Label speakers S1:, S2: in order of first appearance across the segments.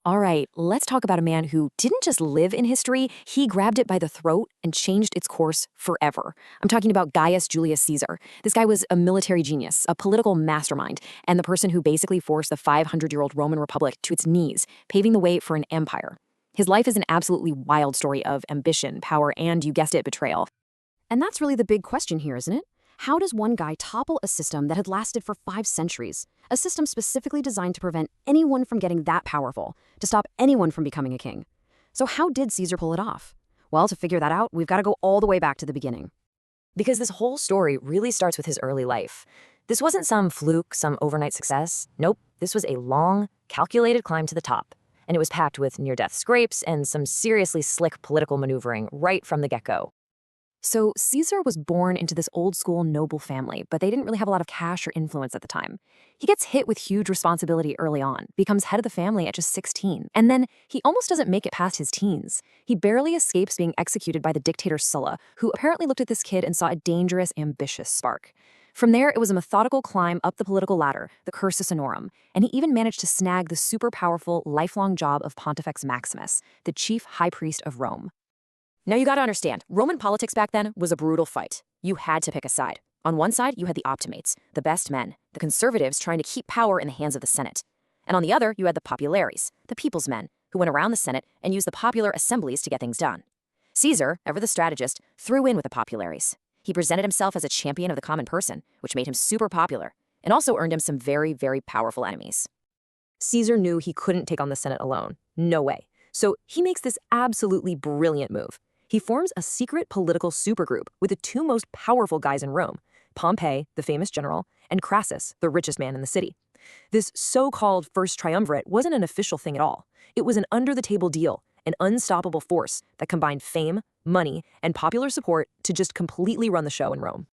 S1: All right, let's talk about a man who didn't just live in history, he grabbed it by the throat and changed its course forever. I'm talking about Gaius Julius Caesar. This guy was a military genius, a political mastermind, and the person who basically forced the 500-year-old Roman Republic to its knees, paving the way for an empire. His life is an absolutely wild story of ambition, power, and, you guessed it, betrayal.
S2: And that's really the big question here, isn't it? How does one guy topple a system that had lasted for 5 centuries? A system specifically designed to prevent anyone from getting that powerful, to stop anyone from becoming a king. So how did Caesar pull it off? Well, to figure that out, we've got to go all the way back to the beginning.
S1: Because this whole story really starts with his early life. This wasn't some fluke, some overnight success. Nope, this was a long, calculated climb to the top. And it was packed with near-death scrapes and some seriously slick political maneuvering right from the get-go. So Caesar was born into this old-school noble family, but they didn't really have a lot of cash or influence at the time. He gets hit with huge responsibility early on, becomes head of the family at just 16, and then he almost doesn't make it past his teens. He barely escapes being executed by the dictator Sulla, who apparently looked at this kid and saw a dangerous, ambitious spark. From there, it was a methodical climb up the political ladder, the cursus honorum, and he even managed to snag the super-powerful, lifelong job of Pontifex Maximus, the chief high priest of Rome. Now you gotta understand, Roman politics back then was a brutal fight. You had to pick a side. On one side, you had the optimates, the best men, the conservatives trying to keep power in the hands of the Senate. And on the other, you had the populares, the people's men, who went around the Senate and used the popular assemblies to get things done. Caesar, ever the strategist, threw in with the populares. He presented himself as a champion of the common person, which made him super popular, and also earned him some very, very powerful enemies. Caesar knew he couldn't take on the Senate alone. No way. So he makes this absolutely brilliant move. He forms a secret political supergroup with the two most powerful guys in Rome, Pompey, the famous general, and Crassus, the richest man in the city. This so-called First Triumvirate wasn't an official thing at all. It was an under-the-table deal, an unstoppable force that combined fame, money, and popular support to just completely run the show in Rome.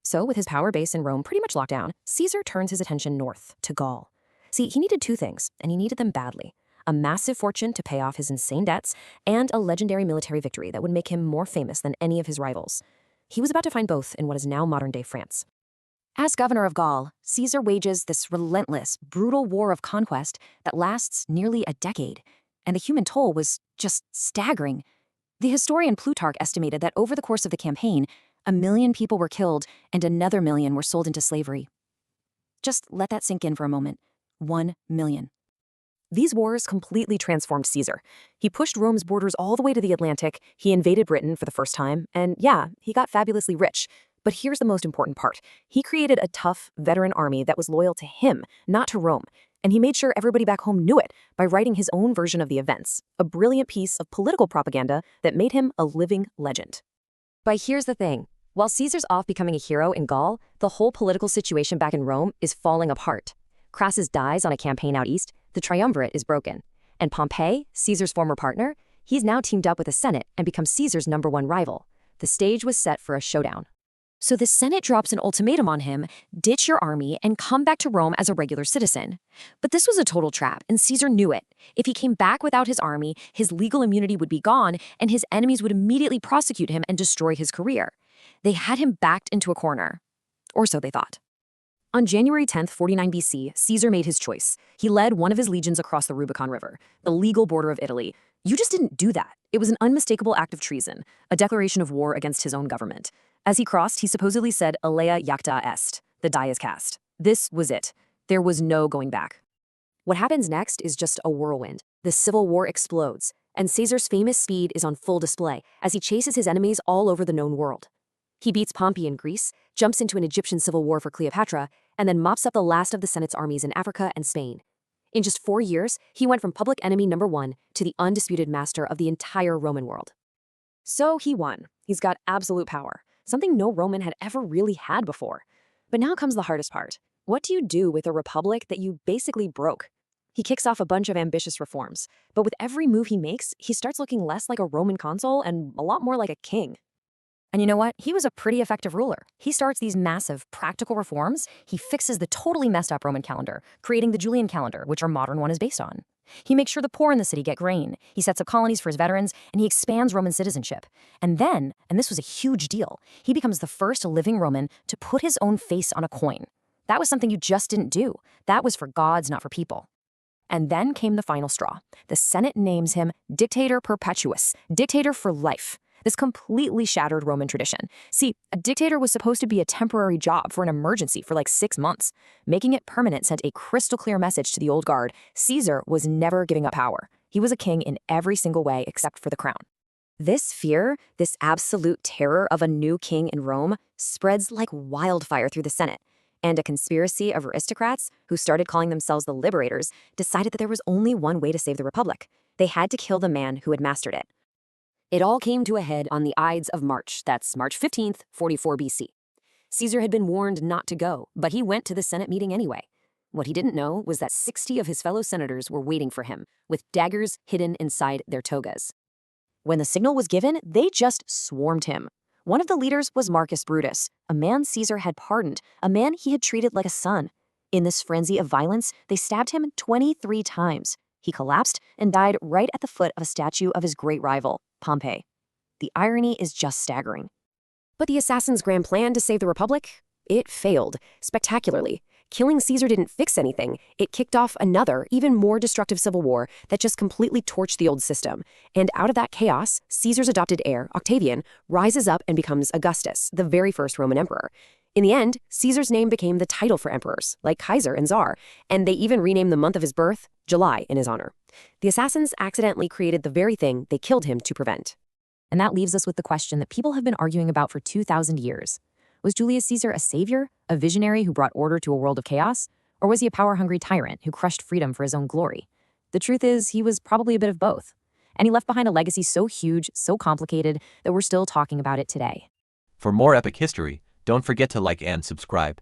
S1: So, with his power base in Rome pretty much locked down, Caesar turns his attention north, to Gaul. See, he needed two things, and he needed them badly: a massive fortune to pay off his insane debts, and a legendary military victory that would make him more famous than any of his rivals. He was about to find both in what is now modern-day France. As governor of Gaul, Caesar wages this relentless, brutal war of conquest that lasts nearly a decade, and the human toll was just staggering. The historian Plutarch estimated that over the course of the campaign, 1 million people were killed and another 1 million were sold into slavery. Just let that sink in for a moment. 1 million. These wars completely transformed Caesar. He pushed Rome's borders all the way to the Atlantic, he invaded Britain for the first time, and yeah, he got fabulously rich. But here's the most important part. He created a tough, veteran army that was loyal to him, not to Rome. And he made sure everybody back home knew it by writing his own version of the events, a brilliant piece of political propaganda that made him a living legend. But here's the thing. While Caesar's off becoming a hero in Gaul, the whole political situation back in Rome is falling apart. Crassus dies on a campaign out east, the triumvirate is broken. And Pompey, Caesar's former partner, he's now teamed up with the Senate and becomes Caesar's #1 rival. The stage was set for a showdown. So the Senate drops an ultimatum on him: ditch your army and come back to Rome as a regular citizen. But this was a total trap, and Caesar knew it. If he came back without his army, his legal immunity would be gone, and his enemies would immediately prosecute him and destroy his career. They had him backed into a corner. Or so they thought. On January 10th, 49 BC, Caesar made his choice. He led one of his legions across the Rubicon River, the legal border of Italy. You just didn't do that. It was an unmistakable act of treason, a declaration of war against his own government. As he crossed, he supposedly said, "Alea jacta est," the die is cast. This was it. There was no going back. What happens next is just a whirlwind. The civil war explodes, and Caesar's famous speed is on full display as he chases his enemies all over the known world. He beats Pompey in Greece, jumps into an Egyptian civil war for Cleopatra, and then mops up the last of the Senate's armies in Africa and Spain. In just 4 years, he went from public enemy #1 to the undisputed master of the entire Roman world. So he won. He's got absolute power, something no Roman had ever really had before. But now comes the hardest part. What do you do with a republic that you basically broke? He kicks off a bunch of ambitious reforms, but with every move he makes, he starts looking less like a Roman consul and a lot more like a king. And you know what? He was a pretty effective ruler. He starts these massive, practical reforms. He fixes the totally messed up Roman calendar, creating the Julian calendar, which our modern one is based on. He makes sure the poor in the city get grain. He sets up colonies for his veterans, and he expands Roman citizenship. And then, and this was a huge deal, he becomes the first living Roman to put his own face on a coin. That was something you just didn't do. That was for gods, not for people. And then came the final straw. The Senate names him Dictator Perpetuus, dictator for life. This completely shattered Roman tradition. See, a dictator was supposed to be a temporary job for an emergency for like 6 months. Making it permanent sent a crystal clear message to the old guard. Caesar was never giving up power. He was a king in every single way except for the crown. This fear, this absolute terror of a new king in Rome, spreads like wildfire through the Senate. And a conspiracy of aristocrats, who started calling themselves the liberators, decided that there was only one way to save the republic. They had to kill the man who had mastered it. It all came to a head on the Ides of March, that's March 15th, 44 BC. Caesar had been warned not to go, but he went to the Senate meeting anyway. What he didn't know was that 60 of his fellow senators were waiting for him, with daggers hidden inside their togas. When the signal was given, they just swarmed him. One of the leaders was Marcus Brutus, a man Caesar had pardoned, a man he had treated like a son. In this frenzy of violence, they stabbed him 23 times. He collapsed and died right at the foot of a statue of his great rival, Pompey. The irony is just staggering. But the assassins' grand plan to save the Republic? It failed, spectacularly. Killing Caesar didn't fix anything. It kicked off another, even more destructive civil war that just completely torched the old system. And out of that chaos, Caesar's adopted heir, Octavian, rises up and becomes Augustus, the very first Roman emperor. In the end, Caesar's name became the title for emperors, like Kaiser and Tsar, and they even renamed the month of his birth, July, in his honor. The assassins accidentally created the very thing they killed him to prevent. And that leaves us with the question that people have been arguing about for 2,000 years. Was Julius Caesar a savior, a visionary who brought order to a world of chaos? Or was he a power-hungry tyrant who crushed freedom for his own glory? The truth is, he was probably a bit of both. And he left behind a legacy so huge, so complicated, that we're still talking about it today.
S3: For more epic history, don't forget to like and subscribe.